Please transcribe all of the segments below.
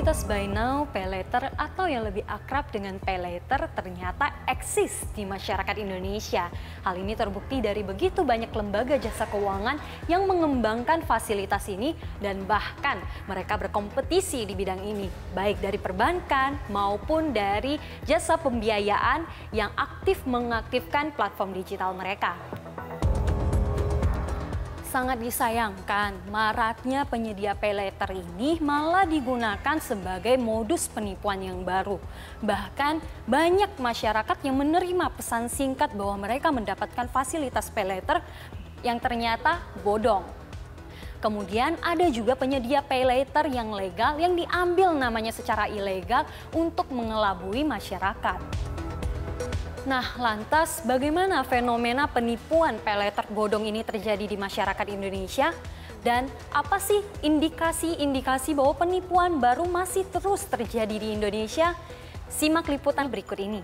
Fasilitas buy now, pay later atau yang lebih akrab dengan pay later ternyata eksis di masyarakat Indonesia. Hal ini terbukti dari begitu banyak lembaga jasa keuangan yang mengembangkan fasilitas ini dan bahkan mereka berkompetisi di bidang ini, baik dari perbankan maupun dari jasa pembiayaan yang aktif mengaktifkan platform digital mereka. Sangat disayangkan, maraknya penyedia pay later ini malah digunakan sebagai modus penipuan yang baru. Bahkan banyak masyarakat yang menerima pesan singkat bahwa mereka mendapatkan fasilitas pay later yang ternyata bodong. Kemudian ada juga penyedia pay later yang legal yang diambil namanya secara ilegal untuk mengelabui masyarakat. Nah, lantas bagaimana fenomena penipuan pay later bodong ini terjadi di masyarakat Indonesia? Dan apa sih indikasi-indikasi bahwa penipuan baru masih terus terjadi di Indonesia? Simak liputan berikut ini.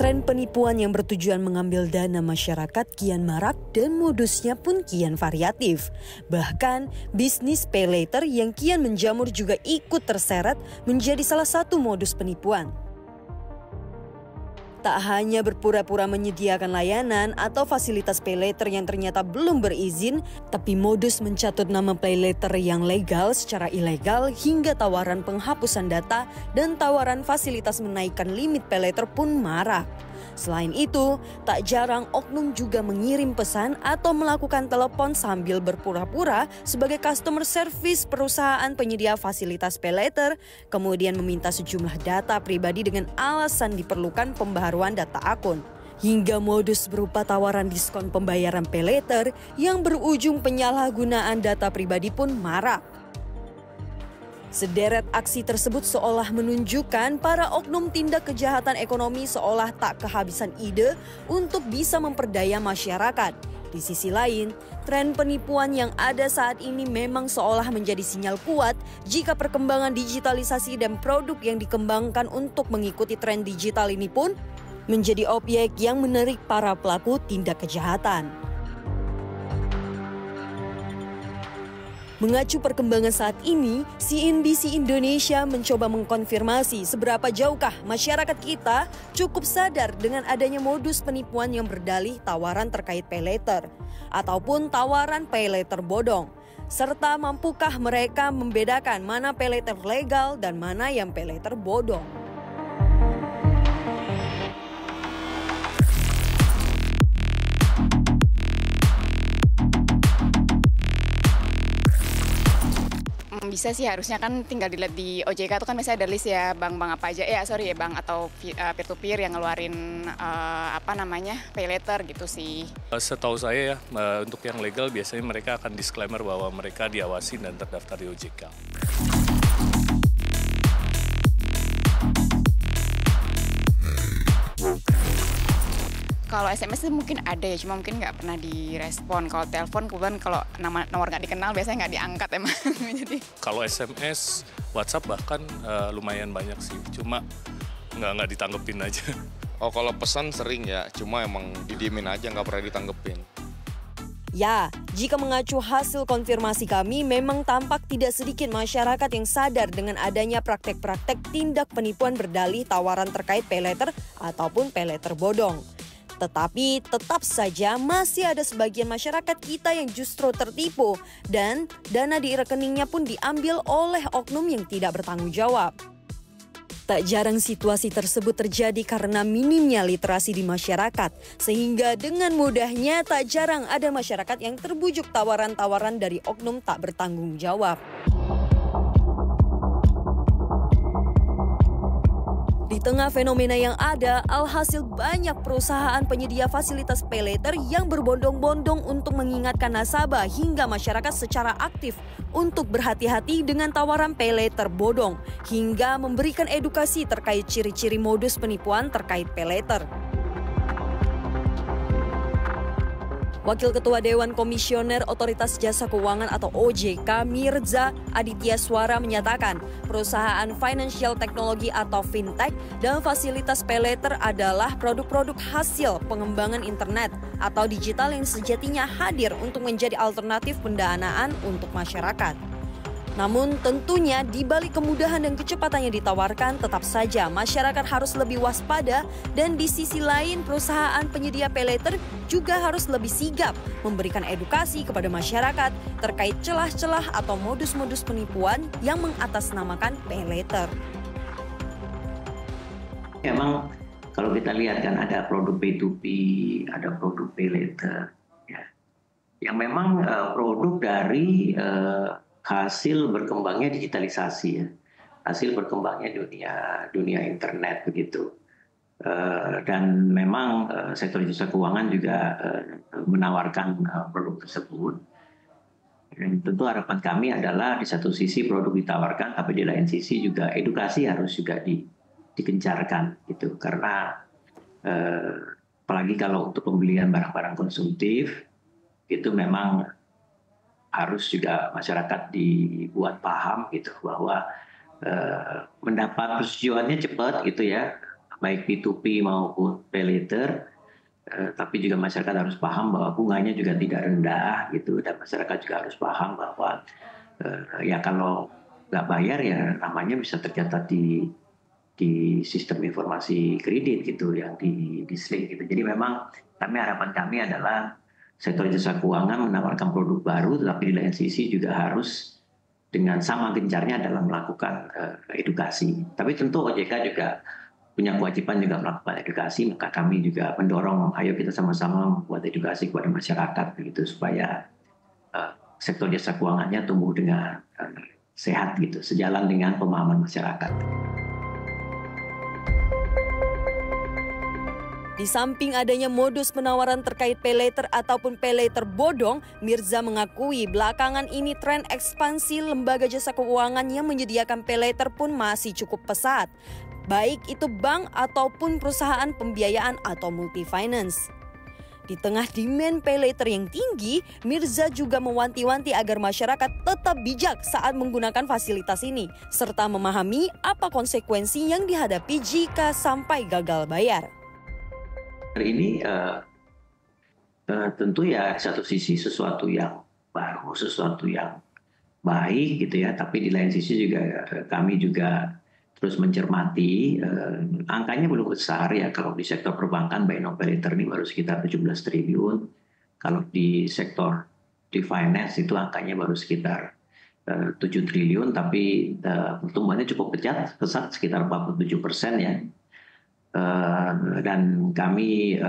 Tren penipuan yang bertujuan mengambil dana masyarakat kian marak dan modusnya pun kian variatif. Bahkan bisnis pay later yang kian menjamur juga ikut terseret menjadi salah satu modus penipuan. Tak hanya berpura-pura menyediakan layanan atau fasilitas pay later yang ternyata belum berizin, tapi modus mencatut nama pay later yang legal secara ilegal hingga tawaran penghapusan data dan tawaran fasilitas menaikkan limit pay later pun marak. Selain itu, tak jarang oknum juga mengirim pesan atau melakukan telepon sambil berpura-pura sebagai customer service perusahaan penyedia fasilitas pay later, kemudian meminta sejumlah data pribadi dengan alasan diperlukan pembaharuan data akun. Hingga modus berupa tawaran diskon pembayaran pay later yang berujung penyalahgunaan data pribadi pun marak. Sederet aksi tersebut seolah menunjukkan para oknum tindak kejahatan ekonomi seolah tak kehabisan ide untuk bisa memperdaya masyarakat. Di sisi lain, tren penipuan yang ada saat ini memang seolah menjadi sinyal kuat jika perkembangan digitalisasi dan produk yang dikembangkan untuk mengikuti tren digital ini pun menjadi objek yang menarik para pelaku tindak kejahatan. Mengacu perkembangan saat ini, CNBC Indonesia mencoba mengkonfirmasi seberapa jauhkah masyarakat kita cukup sadar dengan adanya modus penipuan yang berdalih tawaran terkait pay later ataupun tawaran pay later bodong, serta mampukah mereka membedakan mana pay later legal dan mana yang pay later bodong. Bisa sih, harusnya kan tinggal dilihat di OJK itu kan biasanya ada list ya bank-bank apa aja bank atau peer to peer yang ngeluarin pay later gitu sih. Setahu saya ya, untuk yang legal biasanya mereka akan disclaimer bahwa mereka diawasi dan terdaftar di OJK. Kalau SMS itu mungkin ada ya, cuma mungkin nggak pernah direspon. Kalau telepon kebetulan kalau nomor nggak dikenal biasanya nggak diangkat emang. Jadi kalau SMS, WhatsApp bahkan lumayan banyak sih, cuma nggak ditanggepin aja. Oh, kalau pesan sering ya, cuma emang didiemin aja, nggak pernah ditanggepin. Ya, jika mengacu hasil konfirmasi kami, memang tampak tidak sedikit masyarakat yang sadar dengan adanya praktek-praktek tindak penipuan berdalih tawaran terkait pay later ataupun pay later bodong. Tetapi tetap saja masih ada sebagian masyarakat kita yang justru tertipu dan dana di rekeningnya pun diambil oleh oknum yang tidak bertanggung jawab. Tak jarang situasi tersebut terjadi karena minimnya literasi di masyarakat, sehingga dengan mudahnya tak jarang ada masyarakat yang terbujuk tawaran-tawaran dari oknum tak bertanggung jawab. Di tengah fenomena yang ada, alhasil banyak perusahaan penyedia fasilitas pay later yang berbondong-bondong untuk mengingatkan nasabah hingga masyarakat secara aktif untuk berhati-hati dengan tawaran pay later bodong, hingga memberikan edukasi terkait ciri-ciri modus penipuan terkait pay later. Wakil Ketua Dewan Komisioner Otoritas Jasa Keuangan atau OJK Mirza Aditya Swara menyatakan perusahaan financial technology atau fintech dan fasilitas pay later adalah produk-produk hasil pengembangan internet atau digital yang sejatinya hadir untuk menjadi alternatif pendanaan untuk masyarakat. Namun tentunya di balik kemudahan dan kecepatan yang ditawarkan, tetap saja masyarakat harus lebih waspada dan di sisi lain perusahaan penyedia pay later juga harus lebih sigap memberikan edukasi kepada masyarakat terkait celah-celah atau modus-modus penipuan yang mengatasnamakan pay later. Memang kalau kita lihat kan ada produk P2P, ada produk pay later, ya, yang memang produk dari hasil berkembangnya digitalisasi, ya, hasil berkembangnya dunia internet begitu, dan memang sektor jasa keuangan juga menawarkan produk tersebut. Dan tentu harapan kami adalah di satu sisi produk ditawarkan, tapi di lain sisi juga edukasi harus juga digencarkan, gitu, karena apalagi kalau untuk pembelian barang-barang konsumtif itu memang harus juga masyarakat dibuat paham gitu bahwa mendapat persetujuannya cepat gitu ya, baik P2P maupun pay later, tapi juga masyarakat harus paham bahwa bunganya juga tidak rendah gitu, dan masyarakat juga harus paham bahwa ya kalau nggak bayar ya namanya bisa tercatat di sistem informasi kredit gitu yang di SLIK gitu. Jadi memang harapan kami adalah sektor jasa keuangan menawarkan produk baru, tetapi di lain sisi juga harus dengan sama gencarnya dalam melakukan edukasi. Tapi tentu OJK juga punya kewajiban juga melakukan edukasi, maka kami juga mendorong, ayo kita sama-sama membuat edukasi kepada masyarakat begitu supaya sektor jasa keuangannya tumbuh dengan sehat gitu, sejalan dengan pemahaman masyarakat. Di samping adanya modus penawaran terkait pay later ataupun pay later bodong, Mirza mengakui belakangan ini tren ekspansi lembaga jasa keuangan yang menyediakan pay later pun masih cukup pesat, baik itu bank ataupun perusahaan pembiayaan atau multi-finance. Di tengah demand pay later yang tinggi, Mirza juga mewanti-wanti agar masyarakat tetap bijak saat menggunakan fasilitas ini, serta memahami apa konsekuensi yang dihadapi jika sampai gagal bayar. Ini tentu ya satu sisi sesuatu yang baru, sesuatu yang baik gitu ya, tapi di lain sisi juga kami juga terus mencermati angkanya belum besar ya. Kalau di sektor perbankan buy now pay later ini baru sekitar 17 triliun. Kalau di sektor di finance itu angkanya baru sekitar 7 triliun, tapi pertumbuhannya cukup pesat sekitar 47% ya. Dan kami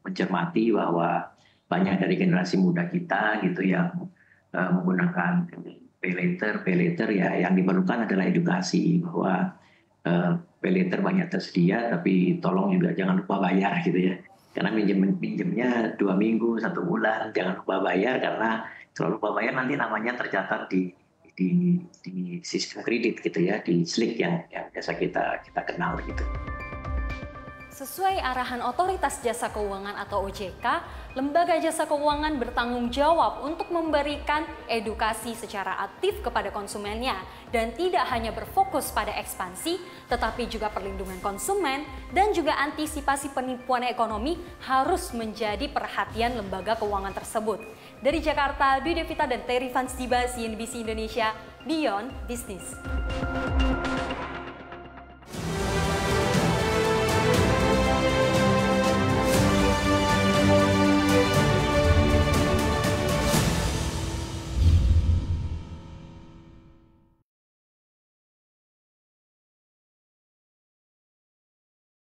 mencermati bahwa banyak dari generasi muda kita gitu yang menggunakan pay later ya, yang diperlukan adalah edukasi bahwa pay later banyak tersedia, tapi tolong juga jangan lupa bayar gitu ya, karena pinjemnya 2 minggu 1 bulan, jangan lupa bayar, karena kalau lupa bayar nanti namanya tercatat di sistem kredit gitu ya, di SLIK yang biasa kita kenal gitu. Sesuai arahan Otoritas Jasa Keuangan atau OJK, Lembaga Jasa Keuangan bertanggung jawab untuk memberikan edukasi secara aktif kepada konsumennya dan tidak hanya berfokus pada ekspansi, tetapi juga perlindungan konsumen dan juga antisipasi penipuan ekonomi harus menjadi perhatian lembaga keuangan tersebut. Dari Jakarta, Dwi Devita dan Terry Vansdiba, CNBC Indonesia, Beyond Business.